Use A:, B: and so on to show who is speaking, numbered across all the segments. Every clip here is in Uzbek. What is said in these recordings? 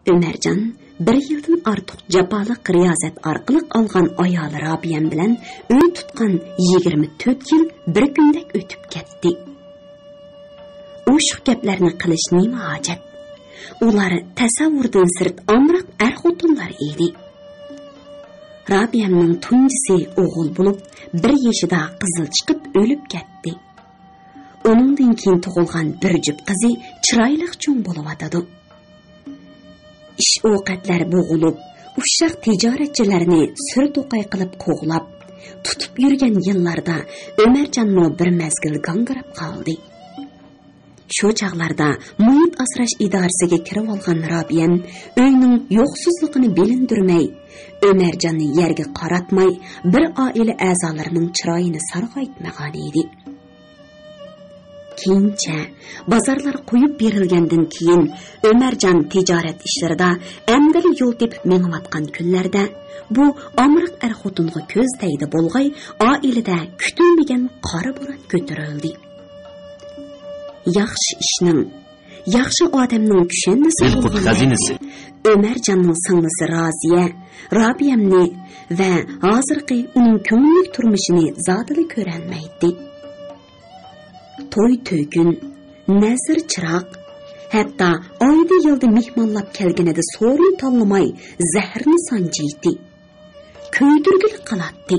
A: Ömercan bir yildan ortiq jafoliq riyozat orqali olgan ayoli Robiyam bilan uy tutgan 24 yil bir kundek o'tib ketdi. O'shu gaplarni qilish nima hojat? Ular tasavvurdan sirt amroq er-xotinlar edi. Robiyamning tunjisi o'g'il bo'lib, 1 yoshida qizil chiqib o'lib ketdi. Uningdan keyin tug'ilgan bir jup qizi chiroyli cho'ng bo'lib atadi. Ish ovqatlar bo'g'ilib, ushshaq tijoratchilarni sur-to'qay qilib qo'g'lab, tutib yurgan yillarda Ömerjanning bir mazgil gangirab qoldi. Shu chaqlarda muhit asrash idorasiga kirib olgan Robiyam uyning yo'qsizligini bilindirmay, Ömerjanni yerga qaratmay, bir oila a'zolarining chiroyini sarg'aytmagan edi. Keyincha bozorlar qo'yib berilgandan keyin Ömerjan tijorat ishlarida amdali yo'l tepib menayotgan kunlarda bu omriq er-xotinga ko'z tegdi bo'lg'ay, oilada kutilmagan qora bo'ron ko'tarildi. Yaxshi ishning, yaxshi odamning kushannisi bo'lgan Ömerjanning singlisi Roziya, Robiyamni va hozirgi uning ko'ngillik turmushini zotili ko'rolmaydi. To'y to'kin, nazr chiroq, hatto oyda yilda mehmonlab kelganida so'rin tanlamay zahrni sanjiydi. Ko'ydirgil qiladi.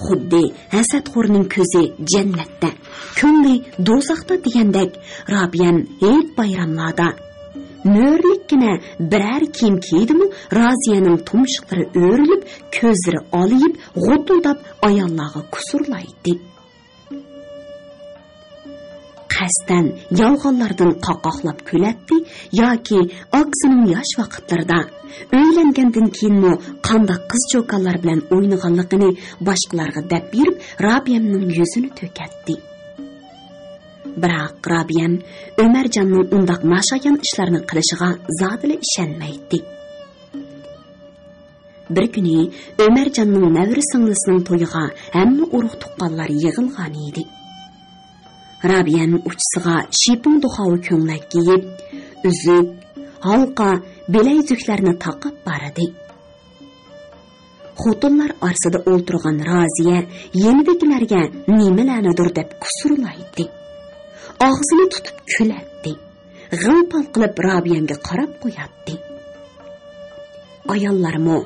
A: Xuddi hasadxo'rning ko'zi jannatda, ko'ngli do'zaxda degandek, Robiyam hayit bayramlarda mo'rlikkina biror kiyim kiydimi, Roziyaning tumshuqlari o'rilib, ko'zlari oliyib, g'utuldab ayollarga kusurlaydi. Qasdan yolg'onlardan qoqoqlab kulatdi yoki oksining yosh vaqtlarida uylangandan keyinmi qanday qiz-cho'kanlar bilan o'ynaganligini boshqalarga deb berib, Robiyamning yuzini to'katdi. Biroq Robiyam Ömerjanning undaq nashayan ishlarni qilishiga zotili ishonmaydi. Bir kuni Ömerjanning navri singlisining to'yiga hamma urug' tuqqanlar yig'ilgan edi. Robiyam uchisiga shiping duxovi ko'nglak kiyib, uzuk, halqa, belayzuklarni taqib boradi. Xotinlar orasida o'ltirgan Roziya yenidagilarga nimalarnidir deb kusurlaydi. Og'zini tutib kuladi. G'ilpal qilib Robiyamga qarab qo'yadi. Ayollarmo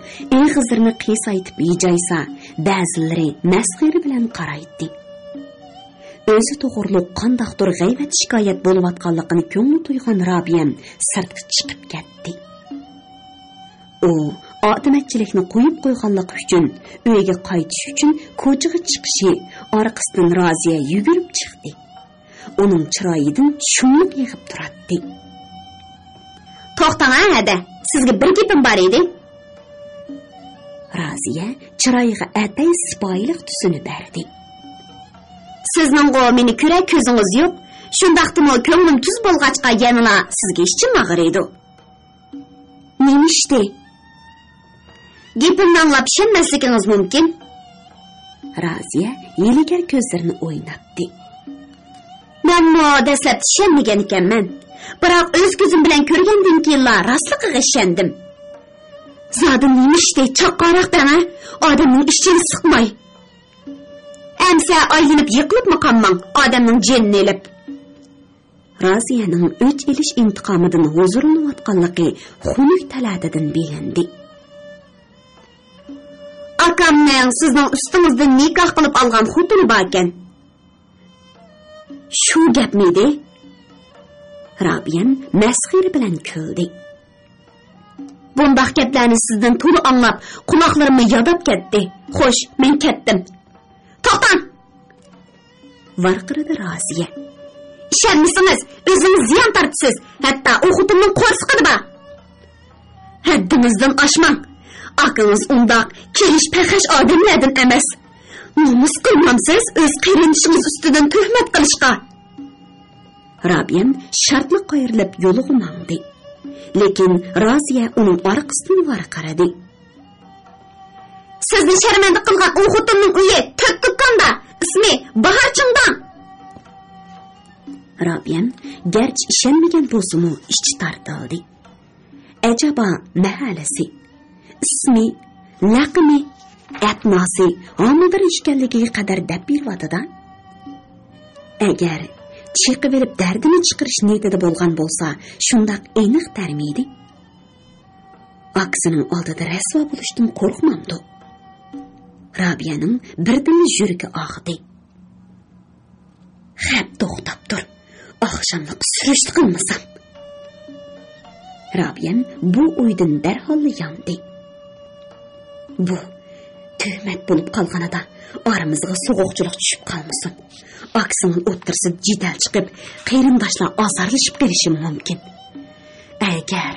A: eg'izlarini qiyasaytib yeyjaysa, ba'zilari masxira bilan qaraydi. O'zi to'g'riliq qandaqdir g'aybat shikoyat bo'layotganligini ko'ngli to'ygan Robiyam sirtga chiqib ketdi. U otimatchilikni qo'yib qo'yganligi uchun uyga qaytish uchun ko'chaga chiqishi orqasidan Roziya yugurib chiqdi. Uning chiroyidan shumliq yig'ib turadi. "To'xtang hada, sizga bir gapim bor edi." Roziya chiroyiga atay sipoyilik tusini berdi. "Sizning meni ko'ra ko'zingiz yo'q. Shundaqdimi ko'nglim tuz bo'lg'achqa yanala sizga ishchim mag'ir edi." "Nima ishdi?" "Gapimni anglab ishonmasligingiz mumkin." Roziya yeligar ko'zlarini o'ynatdi. "Men dastlab ishonmagan ekanman. Biroq o'z ko'zim bilan ko'rgandan keyin rostligiga ishondim." "Zodim nima ishdi? Chaqqaroq dama, odamning ishchini siqmay. Amsa aylanib yiqilibmi qolmang, odamning jinni elib." Roziyaning o'ch elish intiqomidan huzurlanayotganligi xunuk taladidan bilindi. "Akamning sizning ustingizdan nikoh qilib olgan xotini bor ekan." "Shu gapmidi?" Robiyam masxira bilan kuldi. "Bundoq gaplarni sizdan to'liq anglab, quloqlarimni yodab ketdi. Xo'sh, men ketdim." "To'xtang!" varqiradi Roziya. "Ishonmasangiz, o'zingiz ziyon tortasiz. Hatto u xotinning qo'rsiqida bor. Haddingizdan oshmang. Akangiz undoq kelish paxash odamlardan emas. Nomus qilmamsiz o'z qarinishingiz ustidan tuhmat qilishga." Robiyam shartli qayrilib yo'liga mangdi. Lekin Roziya uning orqasidan varqiradi. "Sizni sharmanda qilgan u xotinning uyi To'kko'kkonda, ismi Bahorchingdan." Robiyam garchi ishonmagan bo'lsa-mu ichi tortildi. Acaba mahallasi, ismi, laqimi, atnosi homilador ishganligiga qadar deb beradi-da. Agar chiqib berib dardini chiqarish niyatida bo'lgan bo'lsa, shundoq aniq tarmiydi. Aksining oldida rasvo bo'lishdan qo'rqmamdi. Rabiyaning birdan yuragi og'di. Xap to'xtab tur. Oqshomliq surishti qilmasam. Rabiyam bu o'ydan darhol yondi. Bu tuhmat bo'lib qolganida oramizga so'g'uqchilik tushib qolmasin. Aksining o'ttirsa jidal chiqib, qarindoshlar azorlashib qolishi mumkin. Agar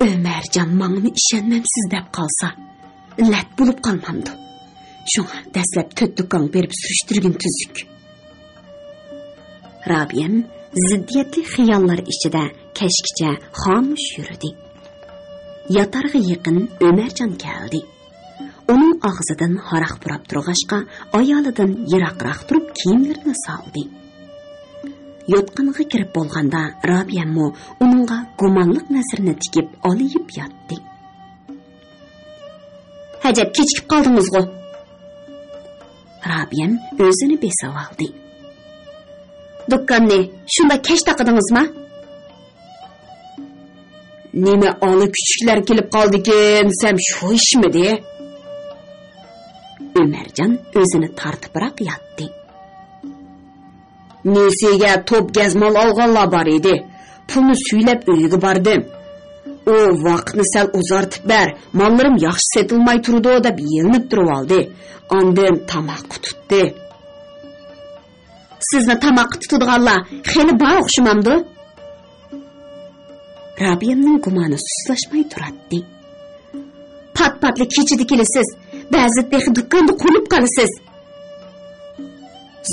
A: Ömercan mangni ishonmamsiz deb qolsa, lat bo'lib qolmamdi. Shunga dastlab to'tduqon berib surishtirgan tuzuk. Rabiyam ziddiyatli xiyollar ichida kashkicha xomush yurdi. Yatarga yaqin Ömercan keldi. Uning og'zidan haraq purab turg'ashqa, ayolidan yiroqroq turib kiyimlarini soldi. Yotqinga kirib bo'lganda Rabiyammo uningga gumonliq nazarini tikib olib yotdi. Hajab kechikib qoldingiz-ku. Rabiyam o'zini besab oldi. Do'konni shunda kech taqidingizmi? Nima oli kuchuklar kelib qoldi-ken, sen shu ishmidi? Ömercan o'zini tortibroq yotdi. Nesiga top gazmol olganlar bor edi. Pulni suylab uyiga bordim. O vaqtni sal uzartib ber, mollarim yaxshi setilmay turdi deb yelinib turib oldi. Ondan tamoq tutdi. Sizni tamoq tutadiganlar xeli bor o'xshamamdi? Rabiyamning gumoni sustlashmay turadi. Pat-patli kechida kelasiz, ba'zida do'konda qolib qolasiz.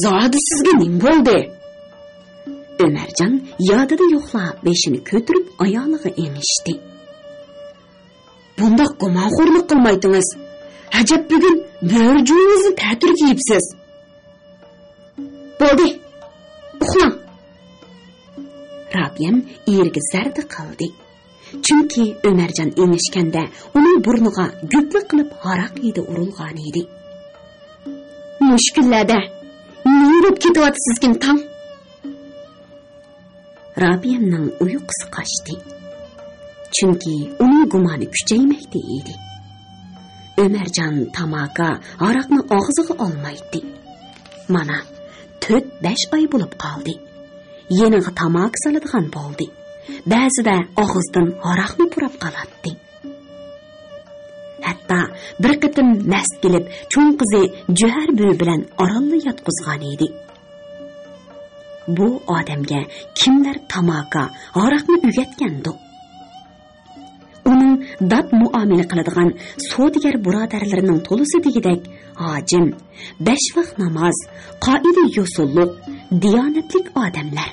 A: Zodi sizga nim bo'ldi? Ömercan yodida yo'qlab beshini ko'tirib oyog'iga emishdi. Bunda gumonxo'rlik qilmaydingiz. Ajab bugun bo'rjungizni ta'tir kiyibsiz. Bo'ldi. Uxlang. Rabiyam erga zarda qildi. Chunki Ömercan emishganda uning burniga go'plik qilib haraq yedi urilgan edi. Mushkullarda nurib ketyapsizkin tam. Rabiyamning uyqusi qochdi. Chunki uning gumoni kuchaymoqda edi. Ömercan tamoqa haraqni og'ziga olmaydi. Mana 4-5 oy bo'lib qoldi. Yeniga tamoq soladigan bo'ldi. Ba'zida og'izdan haraqni purab qoladi. Hatto bir qitim mast kelib, cho'ng qizi Juhar buvi bilan orolni yotqizgan edi. Bu odamga kimlar tamoqa, haraqni o'rgatgandi? Uning dab muomala qiladigan savdogar birodarlarining to'lisi degidek hojim, 5 vaqt namoz, qoida yo'sulliq, diyonatlik odamlar.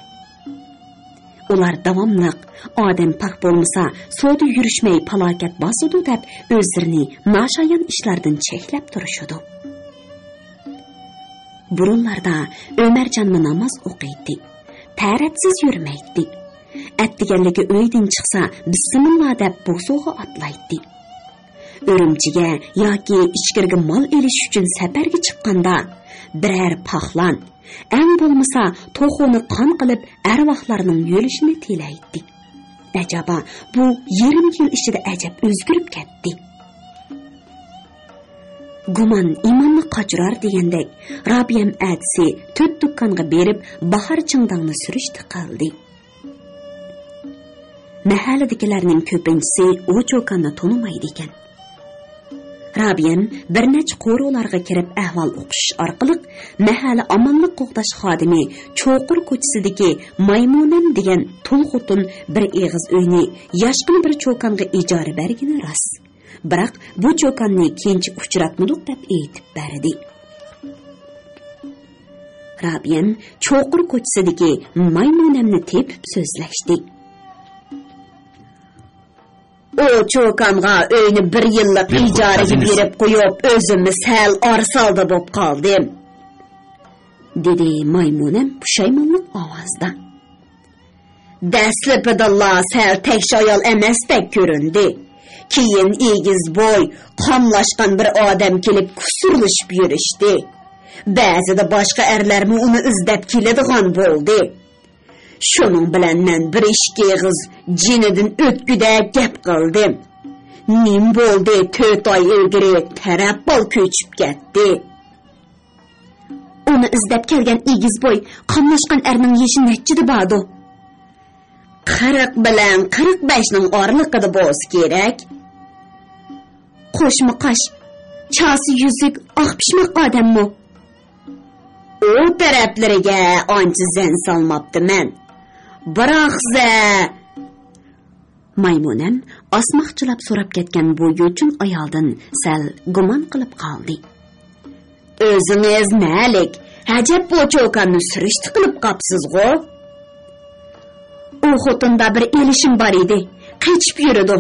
A: Ular davomliq odam pak bo'lmasa, savdo yurishmay falokat bosadi deb o'zlarini noshoyan ishlardan cheklab turishadi. Burunlarda Ömercanni namoz o'qiydi. Taratsiz yurmaydi. Atdiganligi uydan chiqsa, bismillah deb bo'suga otlaydi. O'rimchiga yoki ichkirga mol elish uchun safarga chiqqanda biror paxlan, eng bo'lmasa to'xuni qon qilib arvohlarning yo'lishini tilaydi. Ajaba bu 20 yil ichida ajab o'zgarib ketdi. Gumon imonni qochirar degandek, Rabiyam atsi 4 do'konga berib bahor chingdangni surishti qildi. Mahalladagilarning ko'pinchisi u cho'konni tonimaydi ekan. Rabiyam bir nech qo'roqlarga kirib ahvol o'qish orqali mahalla omonlik qo'g'dash xodimi Cho'qur ko'chasidagi Maymunam degan to'lxotun bir eg'iz uyni yoshqin bir cho'konga ijara bergani rost. Biroq bu cho'konni keyinchi uchratmadik deb aytib berdi. Rabiyam Cho'qur ko'chasidagi Maymunamni tepib so'zlashdi. O cho'konga uyni 1 yillik ijaraga berib qo'yib, o'zimni sal orsalda bo'lib qoldim, dedi Maymunam pushaymonlik ovozda. Dəslipidilla sel tekşi ayol emasdek göründü. Keyin egiz boy, qamlaşqan bir adam kelip kusurlashib yurishdi. Ba'zida boshqa erlarmi uni izlab keladigan bo'ldi. Shuning bilan men bir ishki qiz jinidan o'tgudek gap qildim. Nim bo'ldi 4 oy ilgari tarabbol ko'chib ketdi. Uni izlab kelgan egiz boy qamlashgan erning yeshi nechida bordi? 40 bilan 45 ning oralig'ida bo'lsa kerak. Qo'shma qash, chasi yuzuk, oq pishmoq odammi? O taraflariga ancha zan solmabdiman. Biroqsa Maymunam osmoqchilab so'rab ketgan bu yo'chun ayoldan sal gumon qilib qoldi. O'zingiz nalik? Hajab bu cho'kanni surishti qilib qopsiz-g'o? U xotinda bir elishim bor edi. Qechib yurdi.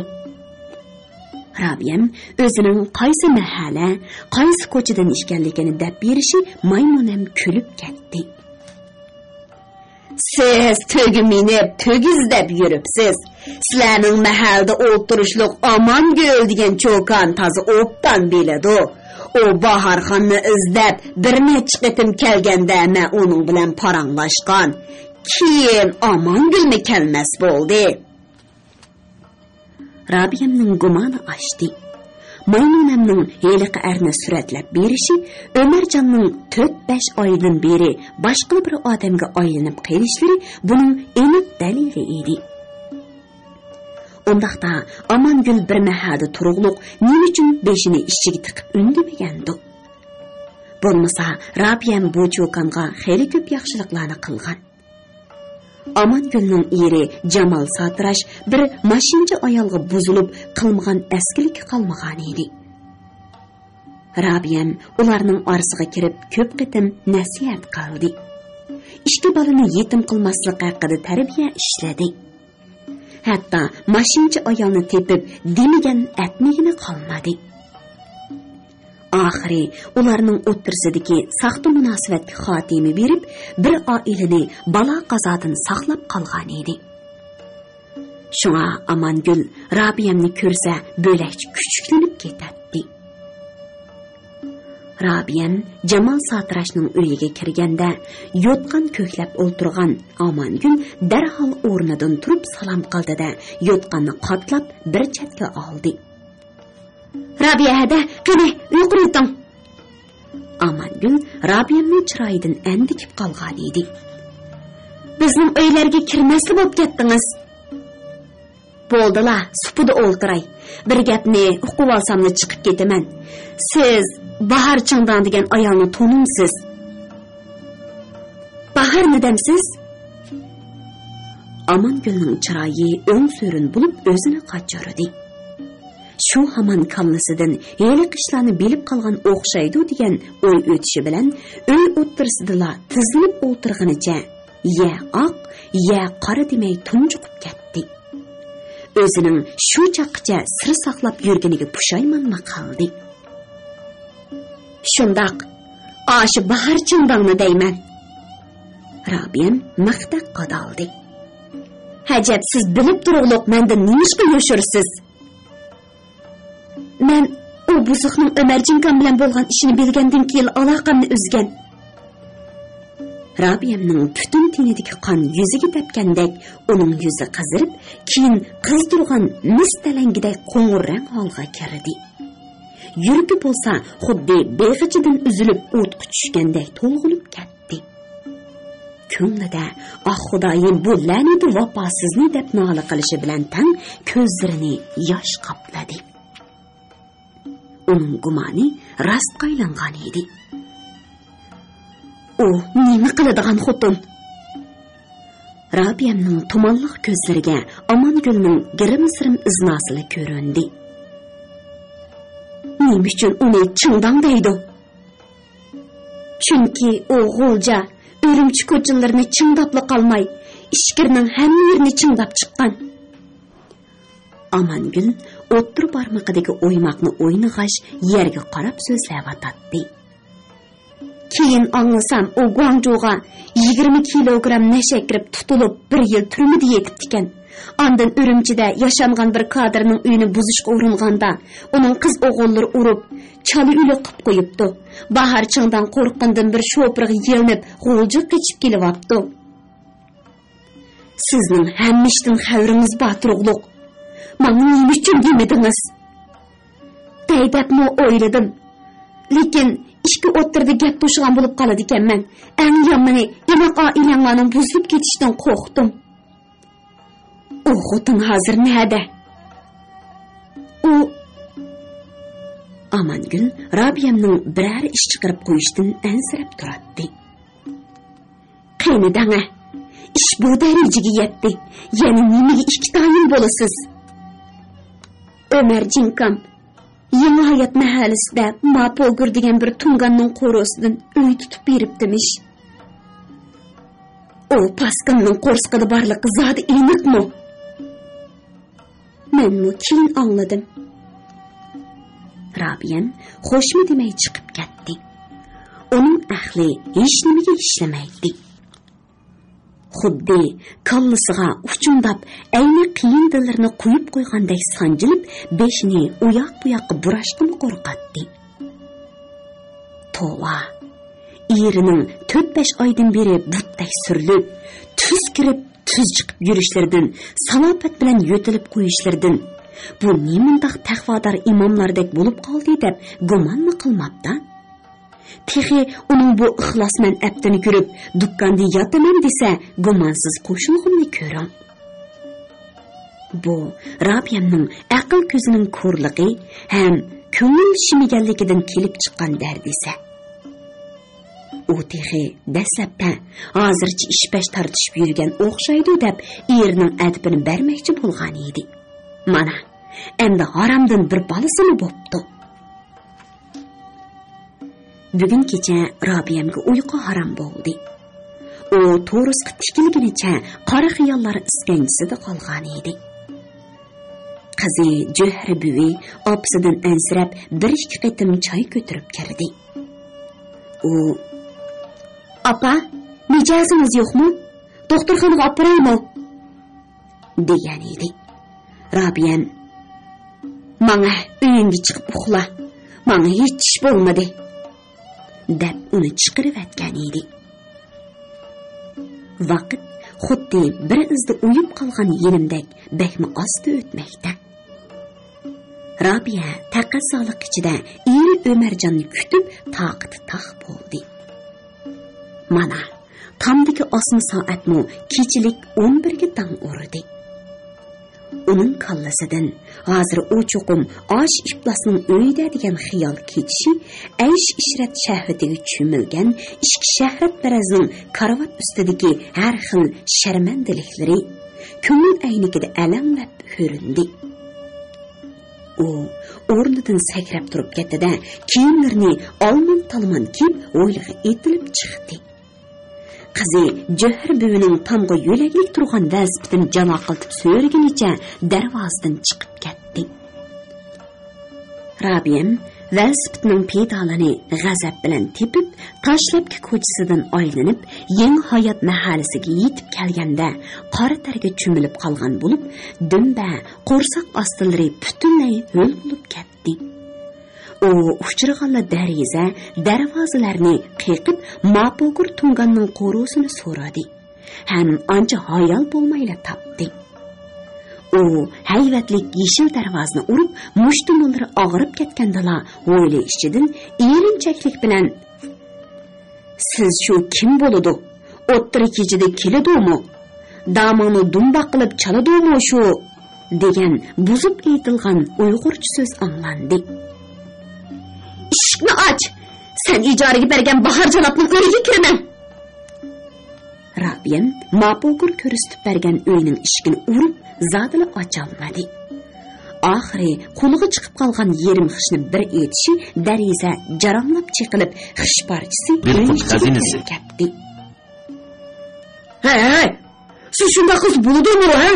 A: Rabiyam o'zining qaysi mahalla, qaysi ko'chadan ishganligini deb berishi Maymunam kulib ketdi. Siz tugminib, tugizlab yuribsiz. Sizlarning mahallada o'tirishliq Amongul degan cho'kan tozi o'pdan biladi. O Baharxonni izlab bir necha qitim kelganda men uning bilan paranglashgan. Keyin Amongulmi kelmas bo'ldi. Rabiyamning gumoni oshdi. Maymunamning heliqi erni suratlab berishi Ömerjonning 4-5 oydan beri boshqa bir odamga aylanib kelishlari buning aniq dalili edi. Ondaqda Amongul bir mahada turug'liq nima uchun beshini ishiga tiqib undimagandi. Bo'lmasa Rabiyam bu cho'kanga xeyli ko'p yaxshiliklarni qilgan. Amongulning eri Jamal Satrash bir mashinchi ayolga buzilib qilmagan eskilik qolmagan edi. Rabiyam ularning orasiga kirib ko'p qitim nasihat qildi. Ikki balani yetim qilmaslik haqida tarbiya ishladi. Hatto mashinchi ayolni tepib demigan atmigini qolmadi. Oxiri ularning o'ttirsidagi saxta munosabatga xotimi berib, bir oilani balo qazodan saqlab qolgan edi. Shunga Amongul Rabiyamni ko'rsa bo'lakcha kuchuklanib ketadi. Rabiyam Jamal Satrashning uyiga kirganda yotqan ko'klab o'ltirgan Amongul darhol o'rnidan turib salom qildi-da, yotqanni qotlab bir chetga oldi. Rabiyada qani yuquriting. Amongul Rabiyamning chiroyidan andikib qolgan edi. Bizning uylarga kirmasli bo'lib ketdingiz. Bo'ldila, supida o'ltiray. Bir gapni uqib olsamni chiqib ketaman. Siz Bahar Chingdan degan ayolni tanimsiz. Bahar nedamsiz? Amongulning chiroyi o'ng-so'rin bo'lib o'zini qochirdi. Shu hamon kallasidan heli qishlarni bilib qolgan o'xshaydi degan o'y o'tishi bilan uy o'ttirsidila tizilib o'tirganicha ya oq, ya qora demay tunjiqib ketdi. O'zining shu chaqqicha sir saqlab yurganiga pushaymonma qoldi. Shundoq, oshi Bahar Chingdangni deyman. Rabiyam maqtaq qadaldi. Hajab siz bilib turug'liq mendan nimishqa yoshursiz? Men u buzuqning Ömerjinkam bilan bo'lgan ishini bilgandan keyin aloqamni uzgan. Rabiyamning butun tenidagi qon yuziga tepgandek uning yuzi qizirib, keyin qizdirgan mis talangiday qo'ng'ir rang holga kirdi. Yuragi bo'lsa xuddi beg'ichidan uzilib o'tqa tushgandek to'lg'ilib ketdi. Ko'nglida Xudoyim bu la'nati vafosizni deb nola qilishi bilan tang ko'zlarini yosh qopladi. Uning gumoni rost qaylangan edi. U nima qiladigan xotin? Rabiyamning tumonliq ko'zlariga Amongulning girim-sirim iznasili ko'rindi. Nima uchun uni Chingdang deydi? Chunki u g'ulja Urumchi ko'chalarni chingdabli qolmay, ishkirning hamma yerini chingdab chiqqan. Amongul o'ttir barmog'idagi o'ymoqni o'ynag'ash yerga qarab so'zlayotdi. Keyin anlasam o Guangzhouga 20 kilogram neşe kirip tutulup 1 yıl türmüde yetiptiken. Andan Ürümçide yaşangan bir kadırının uyunu buzuşqa urunganda, onun kız oğulları urup, çalı ülü qıp koyuptu. Bahar çığından korkqandan bir şopırğı yelinip, g'oljuk geçip kelip aptı. Sizning hemmiştin xavriniz batırıqlık. Mani neyim üçün demediniz? Deydepmi oyladım. Lekin işki o'ttirda gap to'shgan bo'lib qoladi ekanman. Eng yomoni inoq oilanlarning buzilib ketishdan qo'rqdim. O xotin hozir nerede? O Amangul Rabiyamning biror ish chiqarib qo'yishdan ansirab turadi. Qaynidanga ish bu darajaga yetdi. Yana nimaga ikki tayin bo'lasiz? Ömer Jinkam Yangi Hayat mahallasida Mapolgur degan bir tunganning qo'rosidan uy tutib beribdimish. O pasqinning qo'rsqida borligi zodi aniqmi? Men mu keyin angladim. Rabiyam xo'shmi demay chiqib ketdi. Uning ahli hech nimaga ishlamaydi. Xuddi kallasiga uchundab ayni qiyin dillarini qo'yib qo'ygandek sanjilib, beshini uyoq bu yoqqa burashqini qo'rqatdi. Tova, erining 4-5 oydan beri butday surilib, tuz kirib, tuz chiqib yurishlaridan, salofat bilan yo'tilib qo'yishlaridan, bu nimandaq taqvodor imomlardek bo'lib qoldi deb gumonmi qilmabdi? Texi uning bu ixlosman aptini ko'rib, dukkanda yotaman desa, gumonsiz qo'shilg'imni ko'ring. Bu Rabiyamning aql ko'zining ko'rligi ham ko'ngil shimiganligidan kelib chiqqan dardisa. U texi dastlabda hozircha ishpash tortishib yurgan o'xshaydi deb erining adibini bermoqchi bo'lgan edi. Mana, endi haromdan bir bolasini bo'pti. Bugun kecha Rabiyamga uyqu harom bo'ldi. U to'risqa tikilgunicha qora xiyollar iskanjisida qolgan edi. Qizi Johri buvi opasidan ansirab 1-2 qatim choy ko'tarib kirdi. U "Apa, mijozingiz yo'qmi? Doktorxonaga olib boraymi?" degan edi. Rabiyam "Menga uyingga chiqib uxla. Menga hech ish bo'lmadi" deb uni chiqarib atgan edi. Vaqt xuddi bir izda uyib qolgan yelimdek bekmi osti o'tmoqda. Rabiya taqasoliq ichida eri Ömerjonni kutib taqati taq bo'ldi. Mana, tamdagi osma soatmi kechilik 11 ga tang urdi. Uning kallasidan hozir u cho'qim osh iflosning uyida degan xiyol kechishi, aysh ishrat shahvatiga cho'milgan ishki shahrat barazning karavot ustidagi har xil sharmandaliklari ko'ngil aynikida alanglab ko'rindi. U o'rnidan sakrab turib ketdi-da, kiyimlarini olmon-talmon kiyib o'ylig'i etilib chiqdi. Qizi Johri buvining tomga yo'laglik turgan vazifasini jano qilib so'ragunicha darvozadan chiqib ketdi. Rabiyam velosipedining pedalini g'azab bilan tepib, tashlabki ko'chasidan aylanib, Yangi Hayot mahallasiga yetib kelganda qora targa cho'milib qolgan bo'lib, dumba qo'rsoq ostilari butunlay ho'l bo'lib ketdi. U uchirg'anla dariza, darvozalarni qiqib, Mapolgur tunganning qo'rosini so'radi. Ham ancha hayol bo'lmayla topdi. U hayvatlik yeshil darvozani urib, mushtumlari og'rib ketgandala, o'yli ichidan erinchaklik bilan "Siz shu kim bo'ladi? O'ttiri kechida keladimi? Damoni dumba qilib chaladimi shu?" degan buzib aytilgan Uyg'urcha so'z anglandi. "Eshikni och! Sen ijaraga bergan Bahor janobning uyiga kiraman." Rabiyam Mapolgur ko'rsatib bergan uyning eshigini urib, zodila ocholmadi. Oxiri qo'liga chiqib qolgan yerim xishni bir etishi dariza jaromlab chiqilib, xish parchasi xazinasi ketdi. "Hey, siz shunday qiz bo'ldimi, ha?"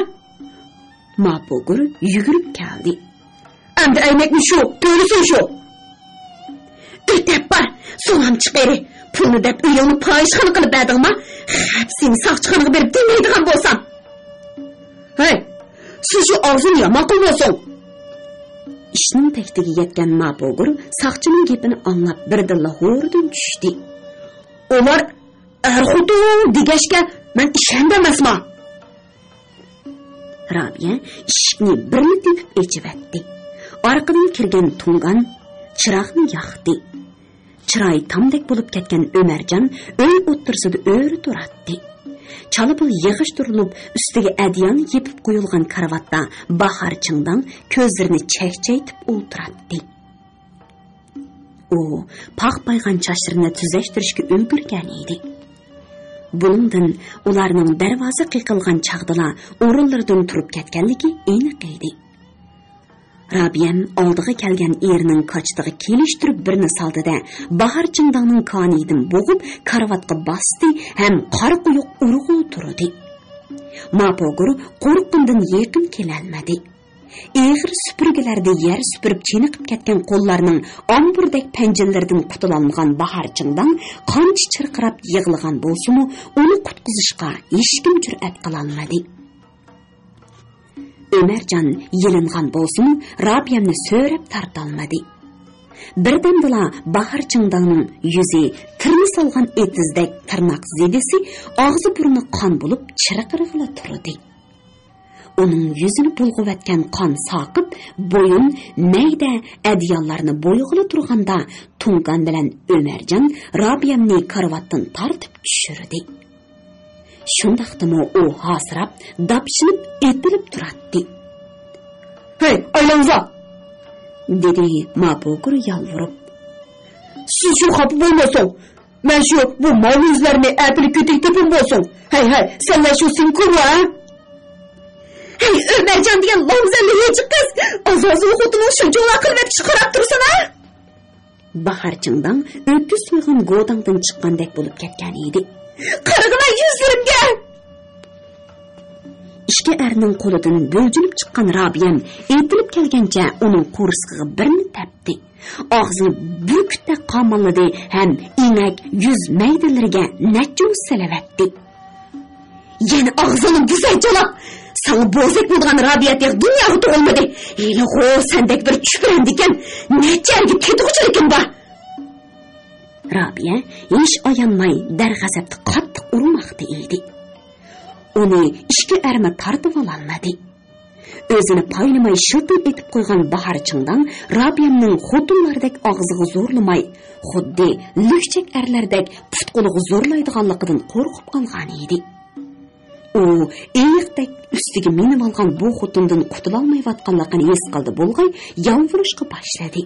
A: Mapolgur yugurib keldi. "Endi aynakni shu, to'lisin shu." "O'tib bor, so'lam chiqari. pulni deb uyingni poyishxona qilib berdingmi? Hapsini saqchixonaga berib demaydigan bo'lsam. Hey, siz shu og'zini yomon qilmoqsiz. Ishning taktiga yetgan Mapogur saqchining gapini anglab birdilla ho'rdan tushdi. Ular arxutu degashga men ishondamasman. Rabiya eshikni birini tepib echivatdi. Orqadan kirgan Tungan chiroqni yoqdi. Chiroyi tamdek bo'lib ketgan Ömerjon uy o'ttirsida o'ri turardi. Çalıpıl yığıştırılıp üstüge adiyan yepip koyulgan karavatda Bahar Çingdan közlerini çekçeytip ulturattı. O, pak baygan çaşlarını tüzeştirişki ülgürgen idi. Bunundan ularının dervazı kıkılgan çağdıla orullardan turup ketkenligi eniq idi. Rabiyem aldığı kelgen erinin kaçtığı keliştirip birini saldı da Bahar Çingdan'ın kanidin boğup karavatga bastı hem qarı quyuq uruğu turdu. Mapogur qo'rqqundan yaqin kelolmadi. Eg'ir süpürgelerde yer süpürüp çeniqib ketgan qo'llarining amburdek panjillaridan qutulolmagan Bahar Çingdan qancha chirqirab yig'lagan bo'lsa-mu, uni qutqizishga hech kim jur'at qilolmadi. Ömerjon yelingan bo'lsin, Rabiyamni so'rab tartolmadi. Birdamdala Bahar Çingdan'ın yüzü tirni salgan etizdek tırnak zedesi ağzı burnu qon bo'lib chirqirg'ila turdi. Onun yüzünü bulg'uvatgan qon saqib, bo'yin mayda adiyallarni bo'yg'ila turganda Tungan bilan Ömerjon Rabiyamni karavatdan tartib tushirdi. Shundaqdimi o hasirab, dapshinib etilib turardi. "Hey, aylanza!" dedi Mapogur yalvarib. "Siz şu xafa bo'lmasin. Men shu bu mol yuzlarini apil kötek tepim bo'lsin. Hey, senlar shu sinkurva? Hey, Ömerjon degan lomzalli hech qiz, azozi xotini shuncha qilib chiqarib tursin ha?" Bahar Çingdan o'ttiz so'ygan godangdan chiqqandek bo'lib ketgan edi. "Qarag'ina yuzlarimga!" İşki erinin qo'lidan bo'ljinib chiqqan Rabiyam etilib kelgancha uning qo'rsqig'i birini tepdi. Og'zini burkutda qamalladi ham inak yuz maydalariga necha salavatdi. "Yana og'zini buzay jalab, sana bo'zak bo'lgan Rabiyatga dunyoga tug'ilmadi. Hali g'o sendek bir chuprandikan, necharga ketug'chiligim bor." Rabiya hech oyanmay darg'azabda qattiq urmoqda edi. Onu ishki erma tartib ololmadi. O'zini paylamay shiltib etib qo'ygan Bahar Çingdan Rabiyamning xotinlardek og'ziga zo'rlamay, xuddi lükchak erlardek putquligi zo'rlaydiganligidan qo'rqib qolgan edi. U eyiqdek ustiga minib olgan bu xotindan qutulolmayotganligini his qildi bo'lg'ay, yalvurishga boshladi.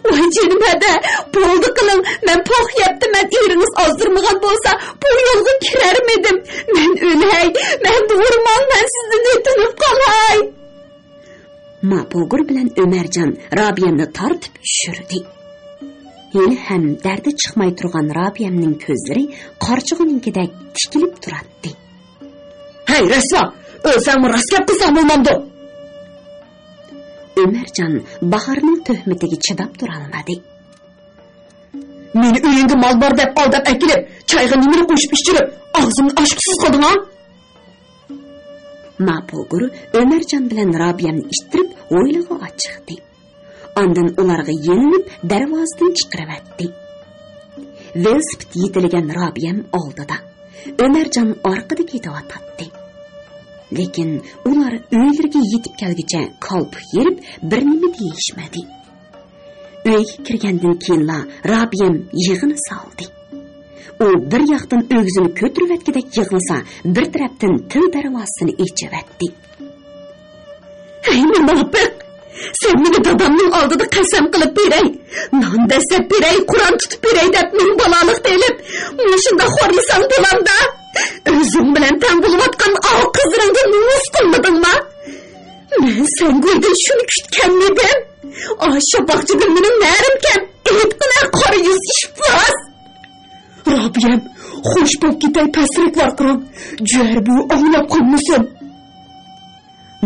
A: "Voy canım hada, bo'ldi qiling, men poq yapti, men eringiz ozdurmagan bo'lsa, bu yo'lga kirarmidim. Men o'lay, men durman, men sizdan o'tinib qolay." Mapogur bilan Ömerjon Rabiyamni tortib tushirdi. Hali ham dardi chiqmay turgan Rabiyamning ko'zlari qarchig'ininkidek tikilib turardi. "Hey, rasvo, o'zim rost gap qilsam bo'lmamdi." Ömerjon Baharning tuhmatiga chidab turolmadi. "Meni uyingga mol bor deb aldab akilib, choyga nimani qo'shib ichirib, og'zimni ochqisiz qilding ha?" Mapogur Ömerjon bilan Rabiyamni ishtirib, o'ylig'i ochiqdi. Ondan ularga yelinib, darvozadan chiqaribdi. Velosiped yetilgan Rabiyam oldida, Ömerjon orqada ketyotdi. Lekin ular uylariga yetib kelguncha qalp yerib bir nima deyishmadi. Uyga kirgandan keyinla Rabiyam yig'ini soldi. U bir yoqdan o'g'zini ko'tarayotgandek yig'lasa, bir tarafdan til darvozasini echivatdi. "Hey, Mapogur, sen meni dadamning oldida qasam qilib beray, non dasab beray, Qur'on tutib beray deb men bolalik delib, shunda xo'rlasang bo'lamda. O'zing bilan tang bo'layotgan o qizlaringga nus qilmadingmi? Men senga shuni kutganmidim. Osha bog'chiga mening narimkan, etqina qora yuz ishbaz." "Rabiyam, xo'sh bo'lib ketay, pasrik varqiram. Jar bu anglab qolmasin."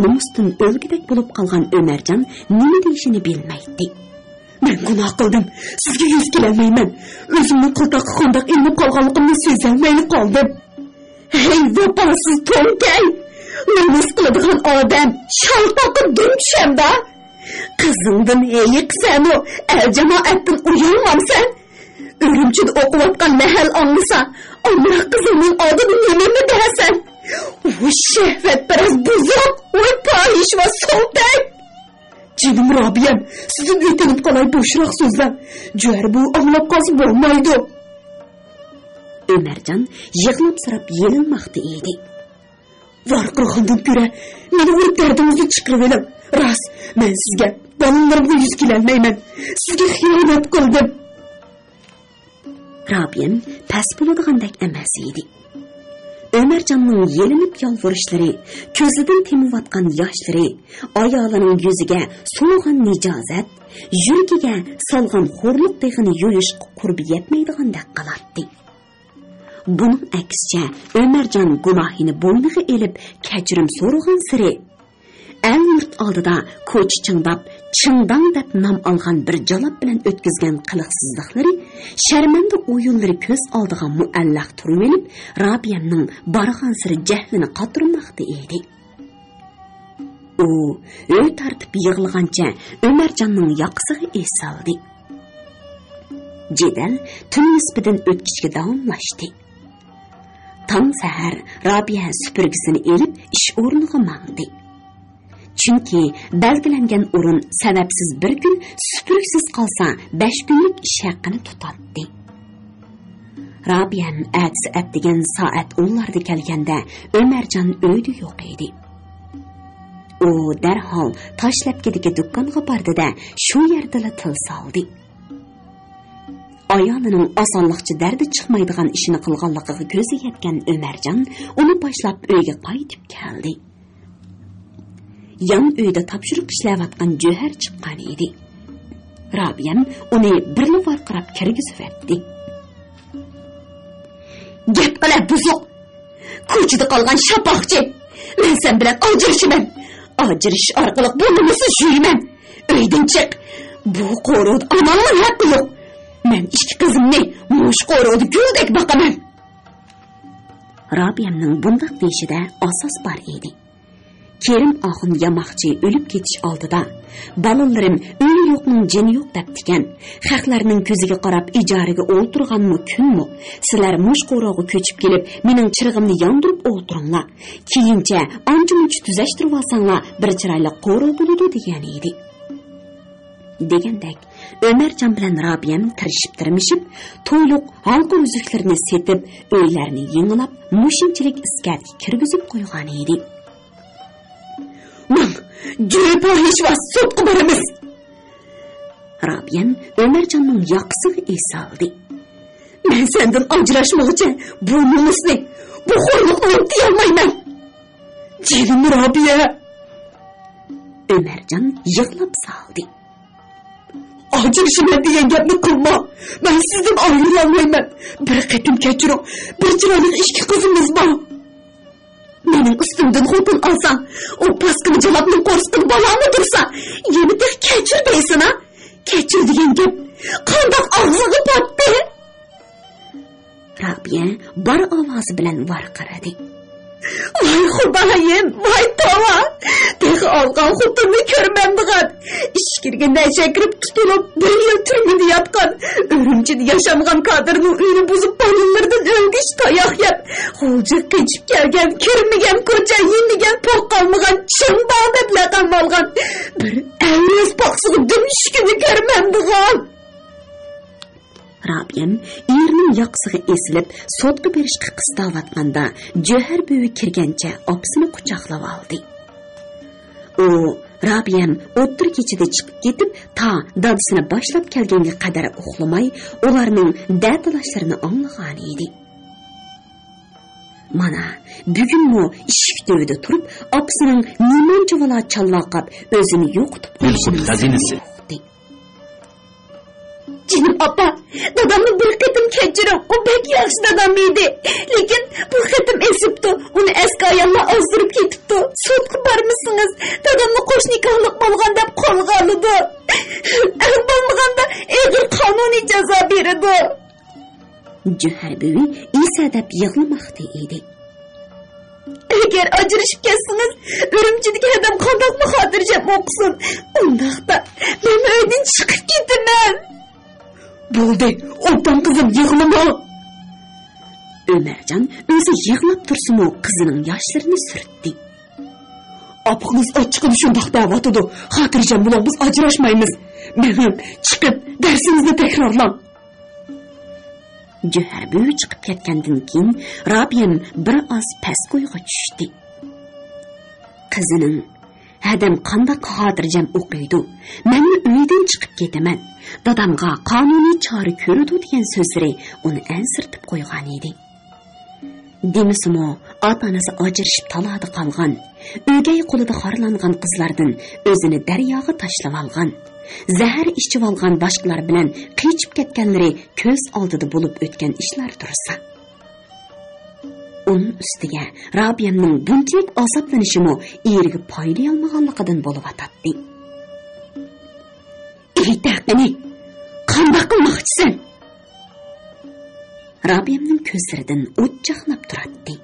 A: Nomusdan o'lgidek bo'lib qolgan Ömerjon nima deyishini bilmaydi. Men gunoh qildim. Sizga yuz kelolmayman. O'zimning qiltoqqa qandoq ilinib qolganligimni sezolmay qoldim. Hey, vafosiz to'nkay! Nomus qiladigan odam, shaltoqqa dum tushanda. Qizingdan yiqsan o, el jamoatdan uyalmamsan. Urumchida o'qiyotgan mahal anglasa, ammo qizingning odini nima deysan? O shahvatparast buzuq, o fahish va so'ltak. Canım Rabiyem, sizin ötenip kolay boşrak sözler. Cüher bu anlap kalsı olmaydı. Ömercan yığılıp sırap yenilmakta iyiydi. Var kırıkından göre, meni vurup derdinizi çıkırıvelim. Ras, ben sizge, balınlarımda yüz kilenmeymen. Sizge hıyanet kıldım. Rabiyem pes buladıgandak emasiydi. Ömercanның yelinip yalvarışları, közüdün temivatkan yaşları, ayağının yüzüge soğugan nicazet, yürgige salgan horluk degini yoyuş kurbi yetmeydiğen dakikalardı. Bunun aksçe Ömercan günahını boynuğa elip kechirim sorugan siri, el yurt aldıda koç çıngdap, çıngdan dep nam algan bir jalap bilen ötküzgen kılıksızlıkları, şermende oyunları köz aldıgan muallaq turuvelip, Rabiyemning bargan siri cehlini qatırmakta edi. O, öy tartip yığılganca Ömercanның yaqsığı esaldi. Jedel tün nisbiden ötküçge davamlaştı. Tam seher Rabiya süpürgisini elip iş o'rniga mangdi. Çünkü belgilengen orun sebepsiz bir gün süpürgisiz kalsa 5 günlük iş hakkını tutatdı. Rabiyem ertesi ettigen saat onlarda kelgende Ömercan öydü yok idi. O derhal taşlepkedeki dükkanğa bardı da şu yerdele tıl saldı. Ayağının asanlıkçı derdi çıkmaydıgan işini kılganlıqığı gözü yetken Ömercan onu başlap öyge qaytip geldi. Yan öyde tapşırık işlevatkan Cöher çıqqan edi. Rabiyem onu birli varqırap kirgizivepti. Gep qila buzuq! Ko'chada qolgan shapaqchi! Men sen bilan ajrashiman. Ajrish orqali burnimni yuyman. Uydan chiq. Bu qo'rod onamning haqqi yo'q. Men ikki qizimni mush qo'rodi guldek boqaman. Rabiyemning bundaq deyishida asos bor edi. Kerim Axun yamoqchi o'lib ketish oldida balonlarim o'li yo'qning jini yo'q debdikan. Xalqlarning ko'ziga qarab ijaraga o'ltirganmi kunmi? Sizlar mush qo'rog'i ko'chib kelib, mening chirig'imni yondirib o'ltiringlar. Keyincha ancha-muncha tuzashtirib olsanglar, bir chiroyli qo'ro bo'ladi degan edi. Degandek, Ömercan bilan Rabiyem tirishib, to'yliq halqa uzuklarini setib, uylarni yengilab, mushinchilik iskatga kirgizib qo'ygan edi. Mam, Cöpahiş va sotqi barimiz. Rabiyem Ömercanning yaqsig'i esaldi. Men sendan ajrashmoqchi bu nomusni, bu xo'rliqni o'tayolmayman. Jinim Rabiya. Ömercan yig'lab saldi. Ajrashman degan gapni qilma. Men sizdan ayrılolmayman. Bir qatim kechiring. Bir chiroyli ikki qizimiz bor. Mening ustimdan xotin olsang, o paskini jalobning qo'rsidan baloni tursa, yana kechir deysan ha? Kechir degan gap qandoq og'ziga potdi? Rabiya bar ovozi bilan varqiradi. Voy xudoyim, voy tova! Texi olgan xotinni ko'rmandigan. Ishkirganda chakirib tutilib, bir yil turmida yotgan, Urumchida yashamgan kadrning uyini buzib balonlardan o'lgish tayoq yeb, xo'ja qechib kelgan, ko'rmagan ko'cha, yendigan poq qolmagan, chimdog' deb laqam olgan. Bir avroz poqsiga dumishkini ko'rmandigan. Rabiyem erining yoqsig'i esilib, sotqa berishga qistavatganda Cöher buvi kirgancha opsini quchoqlab oldi. O Rabiyem o'ttir kechida chiqib ketib, ta dadisini boshlab kelganga qadar uxlamay, ularning da'dalashlarini anglagan edi. Mana bugunmi eshik tövida turib, opsining nimancha vala challaqab o'zini yo'qotib qo'yishini xazinasi. Jinim opa, dadamni bir qatim kechiring, u bek yaxshi dadam edi. Lekin bu qatim esibdi, uni eski ayollar ozdirib ketibdi. Sotqi bormisiniz? Dadamni qo'shni nikohliq bo'lgan deb qo'lga oldi. Bo'lmagan ağır kanuni ceza berdi. Cüher büvi İsa dep yığılmaktı idi. Eğer ajrışıp ketsiniz, Ürümçideki adam qandaq mı xatircem okusun? Ondaqda men öyden çıkıp ketimem. Bo'ldi, obdan kızım yığılma. Ömercan özü yığılap tursumu kızının yaşlarını sürttü. Apınız açıkın şundaq davatıdı. Xatircem bulan biz ajraşmaymiz. Men çıkıp dersinizni tekrarlan. Cüher büyü çıkıp ketkendan keyin Rabiyam bir az past koyga tushdi. Qizining "Adam qandaq xotirjam o'qiydi. Men uydan chiqib ketaman. Dadamga qonuniy chora ko'rdi" degan so'zlari uni ansirtib qo'ygan edi. Demisimo ota-onasi ajrashib talada qolgan, o'gay qo'lida xorlangan qizlardan o'zini daryoga tashlab olgan, zahar ichib olgan boshqalar bilan qichib ketganlari ko'z oldida bo'lib o'tgan ishlar tursa. Onun ustiga Rabiyamning bunchalik azoblanishimi eriga foyda olmaganligidan bo'lib atadi. "Aytaqini, qandoq qilmoqchisan?" Rabiyamning ko'zlaridan o't chaqnab turadi.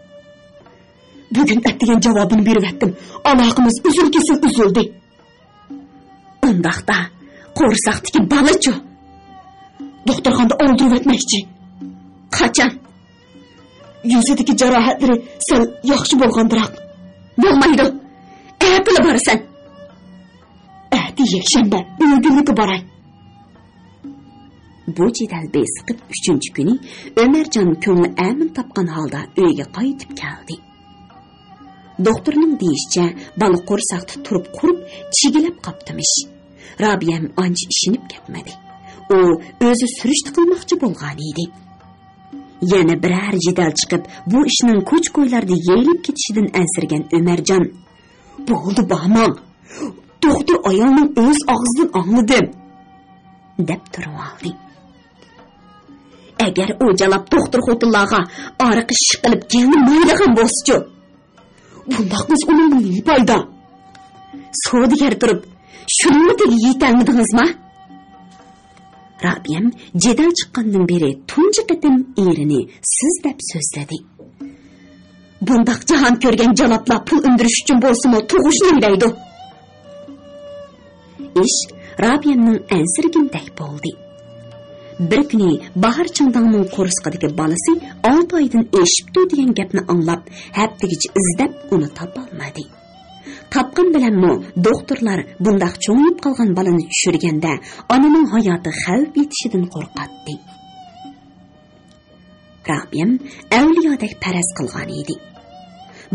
A: "Bugun atdigan javobini berib atdim. Aloqamiz uzildi. Ondaqda qo'rsaqdagi balachu. Doktorxonada o'ldirib o'tmoqchi. Qachon? Yuzidagi jarohatlari sal yaxshi bo'lgandiroq. Bo'lmaydi. Aqli borsan. Ati yakshanba uyg'unlikka boray." Bu jidal besiqib 3-kuni Ömerjon ko'ngli amin topgan holda uyga qaytib keldi. Doktorning deyishicha, bola qo'rsaqda turib qurib, chigilab qoptimish. Rabiyam ancha ishinib ketmadi. U o'zi surishti qilmoqchi bo'lgan edi. Yana birar jidal chiqib, bu ishning ko'ch-ko'ylarda yeyilib ketishidan ansirgan Ömerjon, "Bo'ldi, bamon. Doktor ayolning o'z og'zidan angladim" deb turib oldi. Agar u jalab doktor xotinlarga oriq ish qilib kelmaydigan bo'lsa-chi, bundoq biz uning nima foyda? Sodigar turib, shuni tegi yetolmadingizmi? Rabiyam jidal chiqqandan beri tunji qatim erini siz deb so'zladi. Bundoq jahon ko'rgan jalablar pul undirish uchun bo'lsa-mu, tug'ishni deydi. Ish Rabiyamning ansirgindek bo'ldi. Bir kuni Bahar Changdangning qo'rsqidagi bolasi 6 oydan eshibdi degan gapni anglab, haftigacha izlab uni topolmadi. Topgan bilanmi doktorlar bundoq cho'ngib qolgan bolani tushirganda onaning hayoti xavf yetishidan qo'rqatdi. Rabiyam avliyodek paraz qilgan edi.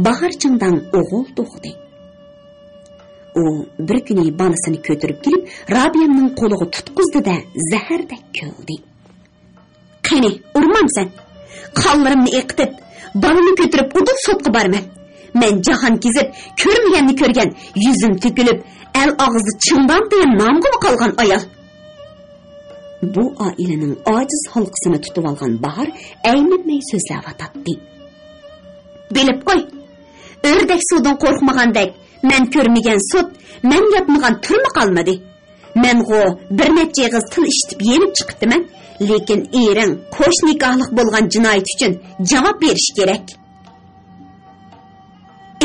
A: Bahar Changdang o'g'il tug'di. U bir kuni bolasini ko'tarib kelib, Rabiyamning qo'liga tutqizdi-da, zahardek ko'ldi. "Qani, urmamsan. Qonlarimni eqitib, bolani ko'tarib udul sotqa borman. Men jahon kezib, ko'rmaganni ko'rgan, yuzim to'kilib, el og'zi chingdan degan nomga qolgan ayol." Bu oilaning ojiz halqasini tutib olgan Bahar aynimay so'zlab atadi. "Bilib qo'y. O'rdak suvdan qo'rqmagandek, men ko'rmagan sut, men yotmagan turma qolmadi. Mengo bir necha yig'iz til eshitib yenib chiqibdiman, lekin ering qo'sh nikohliq bo'lgan jinoyat uchun javob berish kerak."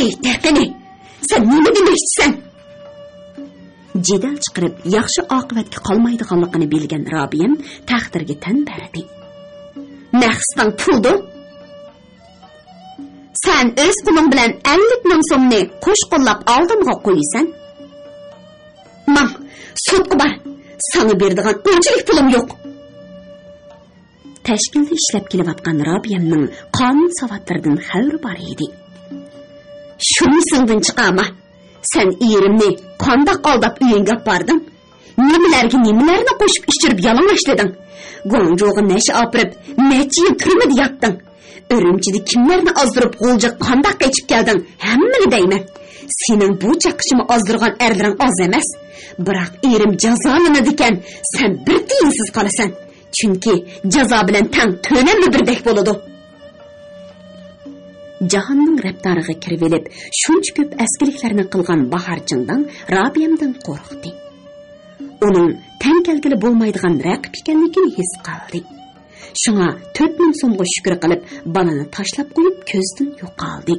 A: "Aytaqini, sen nima demoqchisan?" Jidal chiqarib, yaxshi oqibatga qolmaydiganligini bilgan Rabiyam taqdirga tan berdi. "Naqsdan puldi. Sen o'z puling bilan 50 ming so'mni qo'shqo'llab oldimga qo'ysan. Men sotqa bor. Sana berdigan unchalik pulim yo'q." Tashkilda ishlab kelayotgan Rabiyamning qonun savotlaridan xabari bor edi. "Shuni singdan chiqama. Sen erimni qandoq aldab uyingga bording? Nimalarni qo'shib ichirib yalang'ashlading? Gonjo'ga necha opirib, necha yil turmada yotding? Ürümchida kimlarni ozdirib g'o'lja qandoq qechib kelding? Hammani deyman. Sening bu chaqishimi ozdirgan erlaring oz emas. Biroq erim jazolanadi ekan, sen bir tiyinsiz qolasan. Chunki jazo bilan tang to'namli birdek bo'ladi." Jahonning raptariga kirib olib, shuncha ko'p askirliklarni qilgan Bahar Changdang Rabiyamdan qo'rqdi. uning tan kelgili bo'lmaydigan raqib ekanligini his qildi. Shunga 4000 so'mga shukr qilib, balani tashlab qo'yib ko'zdan yo'qoldi.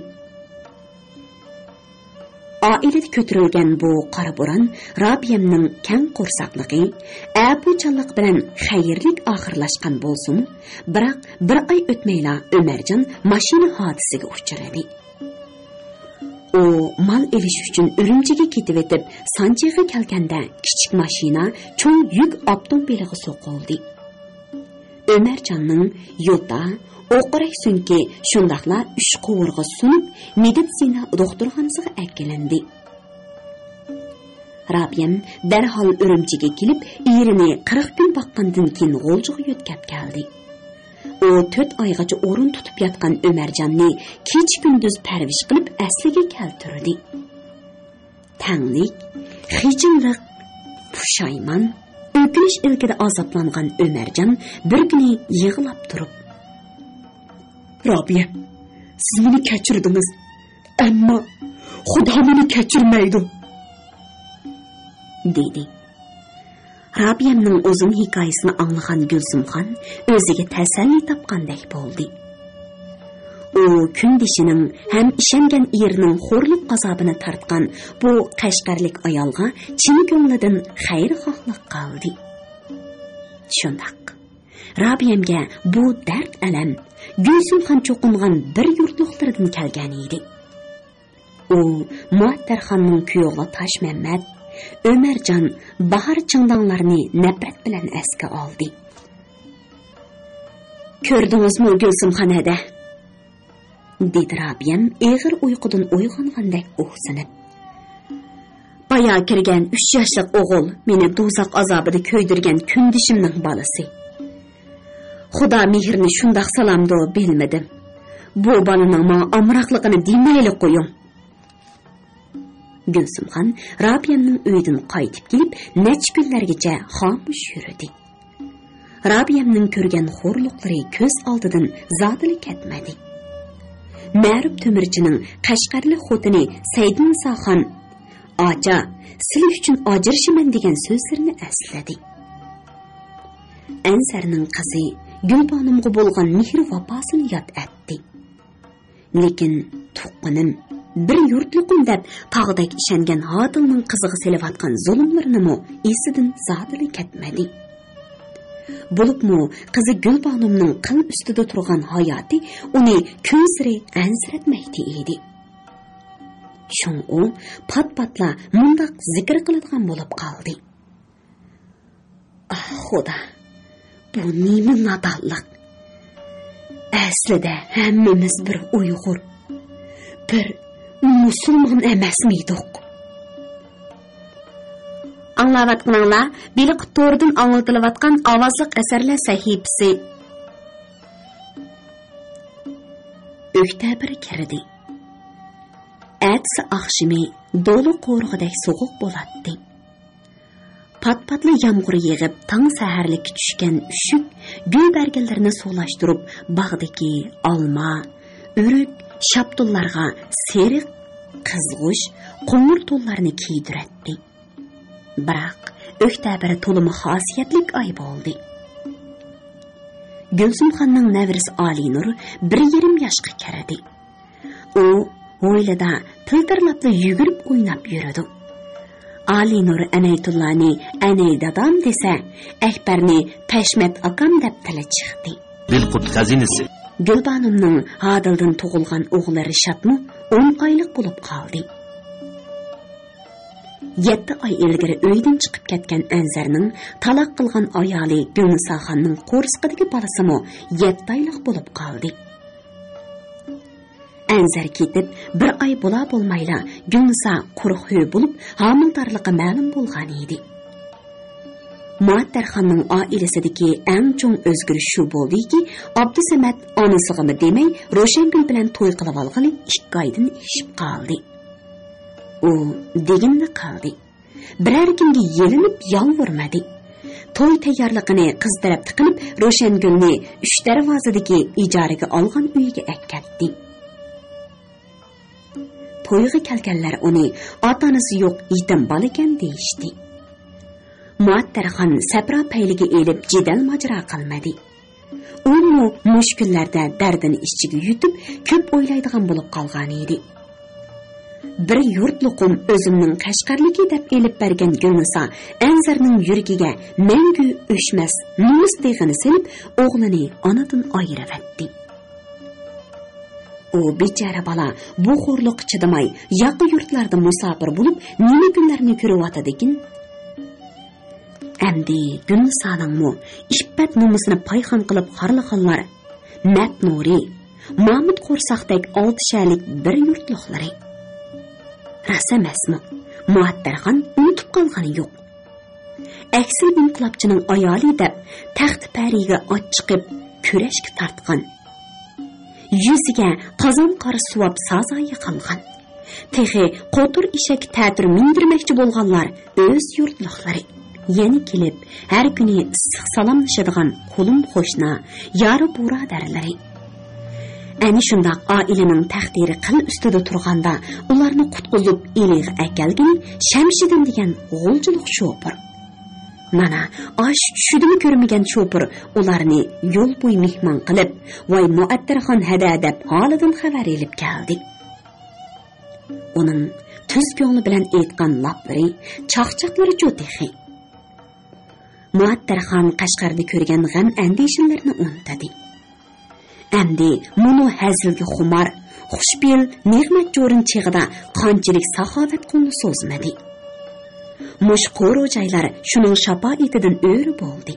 A: Oilada ko'tarilgan bu qora bo'ron Robiyamning kang qo'rsaqligi, abuchanlik bilan xayrlik oxirlashgan bo'lsin, biroq bir oy o'tmayla Ömerjon mashina hodisiga uchradi. U mal elish uchun Urumchiga ketib etib, Sanchiga kelganda kichik mashina cho'ng yuk avtomobiliga so'qildi. Ömerjonning yo'lda o'qirak so'ngki shundaqla 3 quvurg'a sunib, meditsina doktorxonasiga akilindi. Rabiyam darhol Urumchiga kelib, erini 40 kun boqqandan keyin G'o'ljiga yo'tkab keldi. U 4 oygacha o'rin tutib yotgan Ömerjonni kecha-kunduz parvish qilib asliga keltirdi. Tanglik, xijinliq, pushaymon, o'kilish ilkida azoblangan Ömerjon bir kuni yig'lab turib, "Robiyam, siz meni kechirdingiz, ammo Xudo meni kechirmaydi", dedi. Rabiyamning uzun hikoyasini anglagan Gulsumxon o'ziga tasalli topgandek bo'ldi. U kundishining ham ishongan erining xo'rlik azobini tortgan bu qashqarlik ayolga chin ko'nglidan xayr-xohlik qildi. Shundoq Rabiyamga bu dard alam Gulsumxon cho'qingan bir yurtliqlardan kelgan edi. U Muattarxonning kuyovi Toshmamat, Ömerjon bahar chingdonlarni nafrat bilan esga oldi. "Ko'rdingizmi Gulsumxonada?" dedi Rabiyam eg'ir uyqudan uyg'ongandek o'ksinib. "Baya kirgan 3 yoshli o'g'il meni do'zax azobida ko'ydirgan kundishimning bolasi. Xudo mehrini shundoq salamdo bilmadim. Bu bolaning menga amroqligini demayli qo'ying." Gulsumxon Rabiyamning uyidan qaytib kelib, necha kunlargacha xomush yurdi. Rabiyamning ko'rgan xo'rliqlari ko'z oldidan zodili ketmadi. Ma'ruf Temirchining Qashqarli xotini Saidnisoxon "Acha, siz uchun ajrashaman" degan so'zlarini esladi. Ansarning qizi Gulbanimga bo'lgan mehr vafosini yod etdi. Lekin tuqqanim bir yurtliqim deb tog'dek ishongan Hodilning qiziga selayotgan zulmlarini esidan zodili ketmadi. Bo'libmi qizi Gulbanimning qil ustida turgan hayoti uni kun siri ansiratmaydi edi. Shun u pat-patla mundaq zikr qiladigan bo'lib qoldi. "Ah, Xudo, bu nima nadonlik? Aslida hammamiz bir Uyg'ur, bir musulmon emasmiydik?" Anglayotganinglar Biliq to'ridan anglatilayotgan ovozliq asarlar sahifasi. Oktyabr kirdi. Atsi oqshimi dolu qo'rg'idek sovuq bo'ladi. Pat-patli yomg'ir yig'ib, tong saharlikka tushgan ushuk gul barglarini suvlashtirib, bog'dagi olma, o'rik, shaptullarga seriq, qizg'ush, qo'ng'ir to'llarni kiydiradi. Biroq oktyabr to'limi xosiyatlik oy bo'ldi. Gulsumxonning nevrisi Alinur 1,5 yoshga kirdi. U hovlida pildirlab yugurib o'ynab yuradi. Alinur Anaytullani anay dadam desa, Akbarni Tashmat akam deb tili chiqdi.
B: Dilqut xazinasi.
A: Gulbanimning Hodildan tug'ilgan o'g'li Rishotmi 10 oylik bo'lib qoldi. 7 oy ilgari uydan chiqib ketgan Anzarning taloq qilgan ayoli Gulnisoxonning qo'rsqidagi bolasimi 7 oylik bo'lib qoldi. Anzar ketib 1 oy bo'lmayla Gulniso quruq ho'y bo'lib homildorligi ma'lum bo'lgan edi. Muattarxonning oilasidagi eng chong o'zgarish shu bo'ldiki, Abdusamat onasiga demay Ro'shangul bilan to'y qilib olg'ili 2 oydan ishib qoldi. U deginda qoldi. Biror kimga yelinib yolvormadi. To'y tayyorligini qiz tarafda qilib, Ro'shangulni 3 darvozadagi ijaraga olgan uyiga akkatdi. To'yga kelganlar uni ota-onasi yo'q yetim bola ekan deyishdi. Muattarxon sapra payliga elib jidal majra qilmadi. U mushkullarda dardini ichiga yutib, ko'p o'ylaydigan bo'lib qolgan edi. Bir yurtluqum o'zimning Qashqarligi deb elib bergan Gulnisa Anzarning yuragiga mangu o'chmas numus deg'ini silib, o'g'lini onadan ayiravatdi. U bechara bola bu xo'rliq chidamay, yaqin yurtlarda musofir bo'lib, nima kunlarni ko'ryotadikin. Amdi Gulnisaning ishbat numusini payxon qilib qarlaganlar Nat Nuri, Mahmud Qo'rsaqdek 6 shalik bir yurtliqlari. Rasamasmi? Muattarxon unutib qolgani yo'q. Aksil inqilobchining ayoli deb taxt pariga ot chiqib kurashga tortgan. Yuziga qozon qor suvab sazoyi qolgan. Texi qo'tur ishak ta'tir mindirmoqchi bo'lganlar o'z yurtliqlari. Yeni kelib, har kuni issiq salomlashadigan qo'lim qo'shna, yori birodarlari. Ani shundoq oilaning taqdiri qil ustida turganda, ularni qutqizib eliga akalgan Shamshidin degan g'oljilik shopir. Mana, osh tushidimi ko'rmagan shopir ularni yo'l bo'yi mehmon qilib, voy Muattarxon hada deb holidan xabar elib keldi. Uning tuz ko'ngli bilan aytgan laplari, chaqchaqlari jo'tehi. Muattarxon Qashqarda ko'rgan g'am andishinlarni unutadi. Amdi munu hazilga xumar, xushbel, ne'mat jo'rin chig'ida qanchalik saxovat qo'lni so'zmadi. Mush qo'ro joylar shuning shafoatidan o'ri bo'ldi.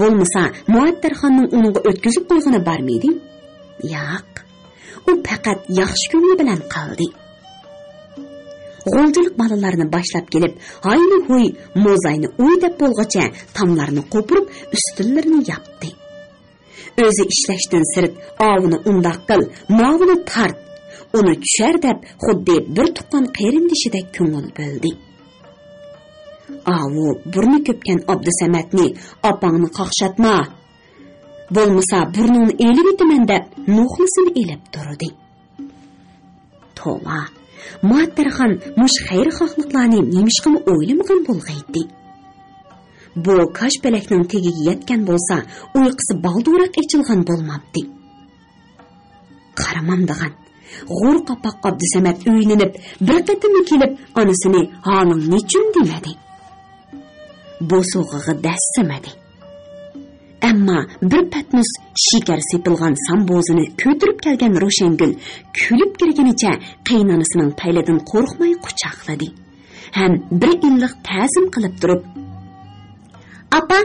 A: Bo'lmasa, Muattarxonning uniga o'tkazib qo'ygani bormidi? Yo'q. U faqat yaxshi ko'ngli bilan qoldi. G'oljilik balalarni boshlab kelib, hayli huy mozayni o'ydab bo'lgacha tamlarni qo'pirib, ustunlarini yapdi. O'zi ishlashdan sirt ovini undoq qil, mavini tart. Uni tushar deb xuddi bir tuqqan qarindishidek ko'ngil bo'ldi. Avu burni ko'pkan Abdusamatni opangni qaqshatma. Bo'lmasa burningni elib etaman deb nuxlisini elib turdi. Tova, Muattarxon mush xayrixohliklarni nemishqimi o'ylamagan bo'lg'aydi. Bu Kashpalakning tegiga yetgan bo'lsa, uyqusi baldurak echilgan bo'lmabdi. Qaramam degan. G'o'r qapoq Abdusamat o'ylanib, bir qatimni kelib, onasini "Haning nechun?" demadi. Bu so'g'iga dassamadi. Ammo bir patmus shikar sepilgan sambozini ko'tirib kelgan Ro'shangul kulib kirganicha qaynonasining paylidan qo'rqmay quchoqladi. Ham bir illiq ta'zim qilib turib, "Apa,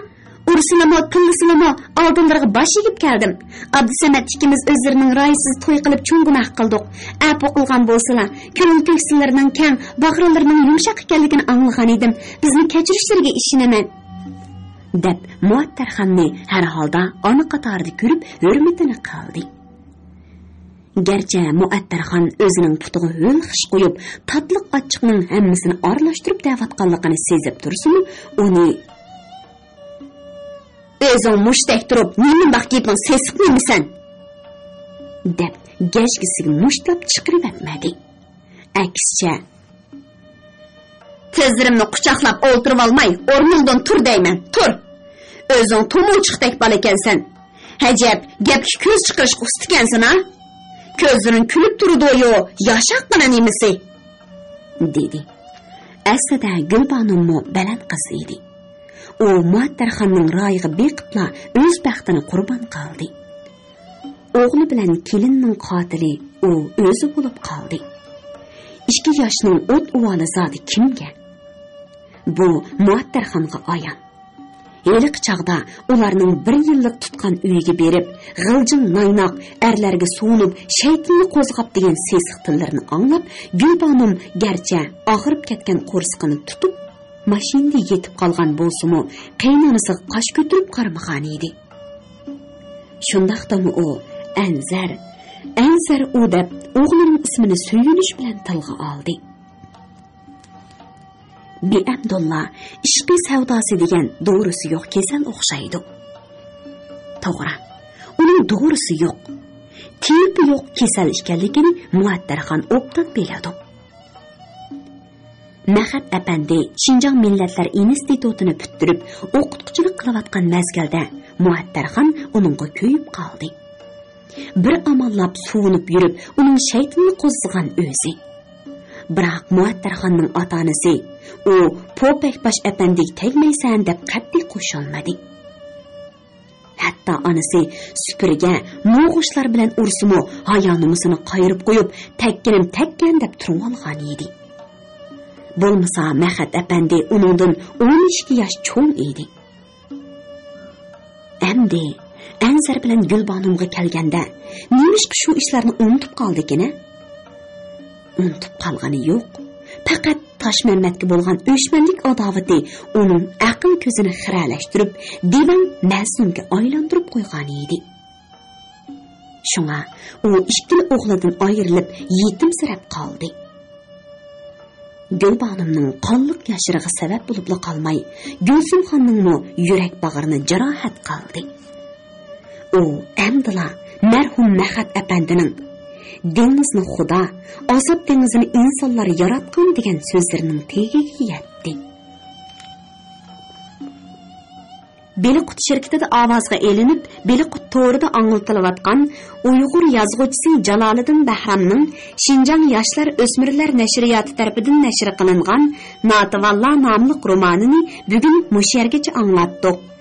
A: ursinamo, tillisinamo oldinlarga bosh egib keldim. Abdusamat ikkimiz o'zlarining ro'yisiz to'y qilib cho'ng gunoh qildik. Apo qilgan bo'lsalar, ko'ngil teksilarining kang, bag'rlarining yumshoq ekanligini anglagan edim. Bizni kechirishlariga ishonaman." deb Muattarxonni har holda ona qatorida ko'rib, hurmatini qildi. Garchi Muattarxon o'zining putiga ho'l xish qo'yib, tatliq achchiqning hammasini aralashtirib da'vatganligini sezib tursa-mu, uni "O'zing mushtak turib, nima baqiyibning sesiq nemisan?" deb gashgisiga mushtlab chiqirib-atmadi. Aksicha, "Tezrimni quchoqlab o'ltirib olmay, o'rningdan tur deyman, tur. O'zing to'mochiqdek bola ekansan. Hajab, gapga ko'z chiqarish ustikansan, ha? Ko'zlaring kulib turdi-yu, yoshaqqina nemisi?" dedi. Aslida Gulbanummo baland qiz edi. U Muattarxonning ro'yiga beqibla o'z baxtini qurbon qildi. O'g'li bilan kelinning qotili u o'zi bo'lib qoldi. 2 yoshning o't uvoli zodi kimga? Bu Muattarxonga ayon. Eliq chaqda ularning 1 yillik tutgan uyiga berib, g'iljin naynoq erlarga so'nib, shaytonni qo'zg'ab degan sesiq tillarni anglab, Gulbanum garchi og'irib ketgan qo'rsqini tutib, mashinada yetib qolgan bo'lsa-mu, qaynonasi qosh ko'tirib qarmagan edi. Shundaqdami u Anzar u deb o'g'lining ismini suyunish bilan tilga oldi. Bi'amdullah ishqi savdosi degan doğrusi yo'q kasal o'xshaydi. To'g'ri, uning doğrusi yo'q. Tipi yo'q kasal ekanligini Muattarxon obdan biladi. Мәхәт әпәнди Шинжаң Millatlar institutini bitirib, o'qituvchilik qilayotgan mezgilda Muattarxon uningga ko'yib qoldi. Bir amallab suvinib yurib, uning shaytonni qo'zg'agan o'zi. Biroq Muattarxonning ota-onasi u Popakbash әпәндиga tegmaysan deb qat'iy qo'shilmadi. Hatto onasi supurga mo'g'ushlar bilan ursimi, hayonumusini qayirib qo'yib, takkan deb turib olgan edi. Bo'lmasa Мәхәт әпәнди uningdan 12 yosh cho'ng edi. Endi Anzar bilan Gulbonumga kelganda, nimishqa shu ishlarni unutib qoldi-kina? Unutib qolgani yo'q. Faqat Toshmamatga bo'lgan o'shmanlik adovati uning aql ko'zini xiralashtirib, divan masumga aylantirib qo'ygan edi. Shunga u ikkili o'g'lidan ayrilib, yetimsirab qoldi. Gulbonumning qonliq yashirig'i sabab bo'lib qolmay, Gulsumxonning yurak bag'rini jarohat qildi. U amdila marhum Мәхәт әпәндинең dengizni Xudo, azob dengizini insonlar yaratgan degan so'zlarining tegiga yetdi. Beliqut shirkatida ovozga elinib, Beliqut to'rida anglatilayotgan Uyg'ur yozuvchisi Jaloliddin Bahramning Шинжаң yoshlar o'smirlar nashriyoti tarafidan nashr qilingan Natvallah nomli romanini bugun mush yergacha anglatdik.